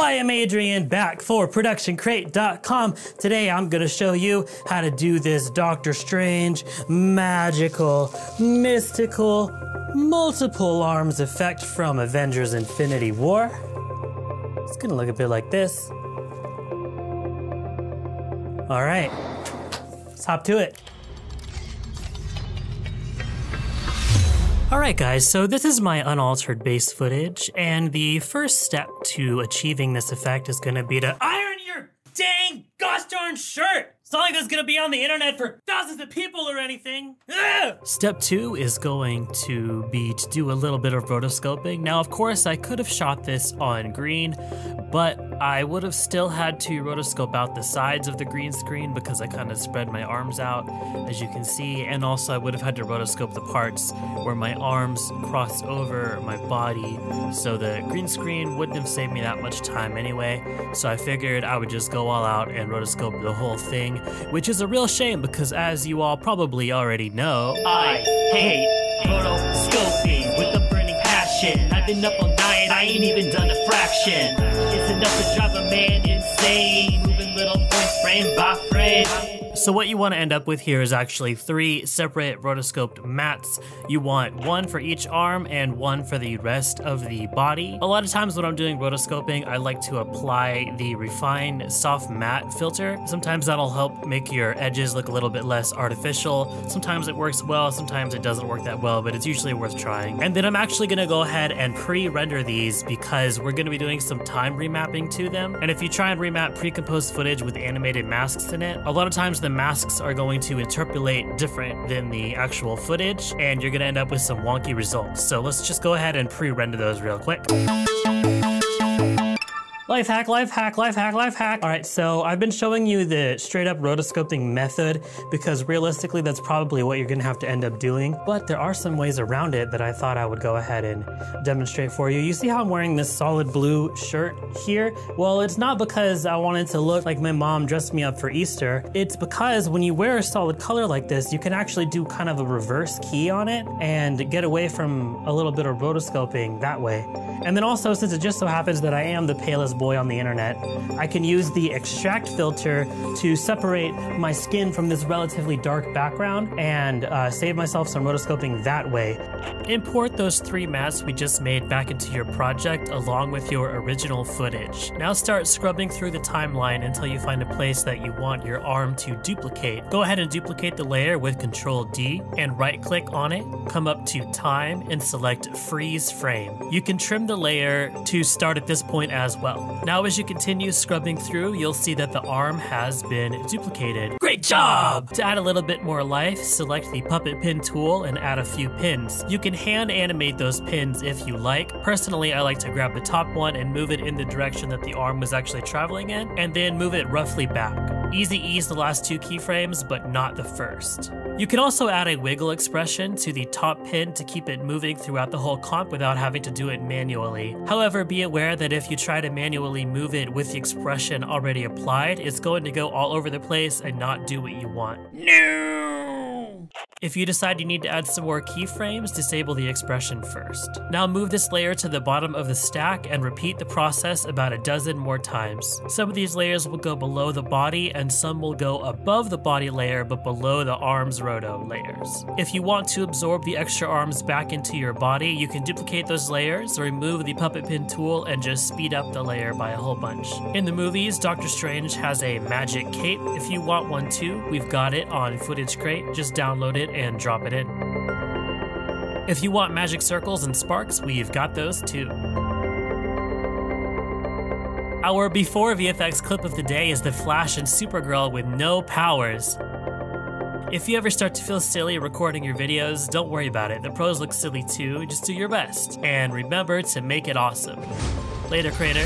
I am Adrian, back for ProductionCrate.com. Today I'm gonna show you how to do this Doctor Strange, magical, mystical, multiple arms effect from Avengers Infinity War. It's gonna look a bit like this. All right, let's hop to it. Alright guys, so this is my unaltered base footage, and the first step to achieving this effect is going to be to iron your dang gosh darn shirt! It's not like that's going to be on the internet for thousands of people or anything. Ugh! Step 2 is going to be to do a little bit of rotoscoping. Now of course I could have shot this on green, but I would have still had to rotoscope out the sides of the green screen because I kind of spread my arms out, as you can see, and also I would have had to rotoscope the parts where my arms crossed over my body, so the green screen wouldn't have saved me that much time anyway, so I figured I would just go all out and rotoscope the whole thing, which is a real shame because, as you all probably already know, I hate rotoscoping with a burning passion. I've been up all night, I ain't even done a fraction. It's enough to drive a man insane, moving little points frame by frame. So what you want to end up with here is actually 3 separate rotoscoped mats. You want one for each arm and one for the rest of the body. A lot of times when I'm doing rotoscoping, I like to apply the refined soft matte filter. Sometimes that'll help make your edges look a little bit less artificial. Sometimes it works well, sometimes it doesn't work that well, but it's usually worth trying. And then I'm actually going to go ahead and pre-render these because we're going to be doing some time remapping to them. And if you try and remap pre-composed footage with animated masks in it, a lot of times the masks are going to interpolate different than the actual footage, and you're gonna end up with some wonky results. So let's just go ahead and pre-render those real quick. Life hack, life hack, life hack, life hack. All right, so I've been showing you the straight up rotoscoping method because realistically that's probably what you're gonna have to end up doing, but there are some ways around it that I thought I would go ahead and demonstrate for you. You see how I'm wearing this solid blue shirt here? Well, it's not because I wanted to look like my mom dressed me up for Easter. It's because when you wear a solid color like this, you can actually do kind of a reverse key on it and get away from a little bit of rotoscoping that way. And then also, since it just so happens that I am the palest boy on the internet, I can use the extract filter to separate my skin from this relatively dark background and save myself some rotoscoping that way. Import those 3 mats we just made back into your project along with your original footage. Now start scrubbing through the timeline until you find a place that you want your arm to duplicate. Go ahead and duplicate the layer with Ctrl D and right click on it, come up to time and select freeze frame. You can trim the layer to start at this point as well. Now as you continue scrubbing through, you'll see that the arm has been duplicated. Great job! To add a little bit more life, select the puppet pin tool and add a few pins. You can hand animate those pins if you like. Personally, I like to grab the top one and move it in the direction that the arm was actually traveling in, and then move it roughly back. Easy ease the last 2 keyframes, but not the first. You can also add a wiggle expression to the top pin to keep it moving throughout the whole comp without having to do it manually. However, be aware that if you try to manually move it with the expression already applied, it's going to go all over the place and not do what you want. No! If you decide you need to add some more keyframes, disable the expression first. Now move this layer to the bottom of the stack and repeat the process about a dozen more times. Some of these layers will go below the body and some will go above the body layer but below the arms roto layers. If you want to absorb the extra arms back into your body, you can duplicate those layers, remove the puppet pin tool, and just speed up the layer by a whole bunch. In the movies, Doctor Strange has a magic cape. If you want one too, we've got it on Footage Crate. Just download it and drop it in. If you want magic circles and sparks, we've got those too. Our before VFX clip of the day is the Flash and Supergirl with no powers. If you ever start to feel silly recording your videos, don't worry about it. The pros look silly too, just do your best. And remember to make it awesome. Later, creator.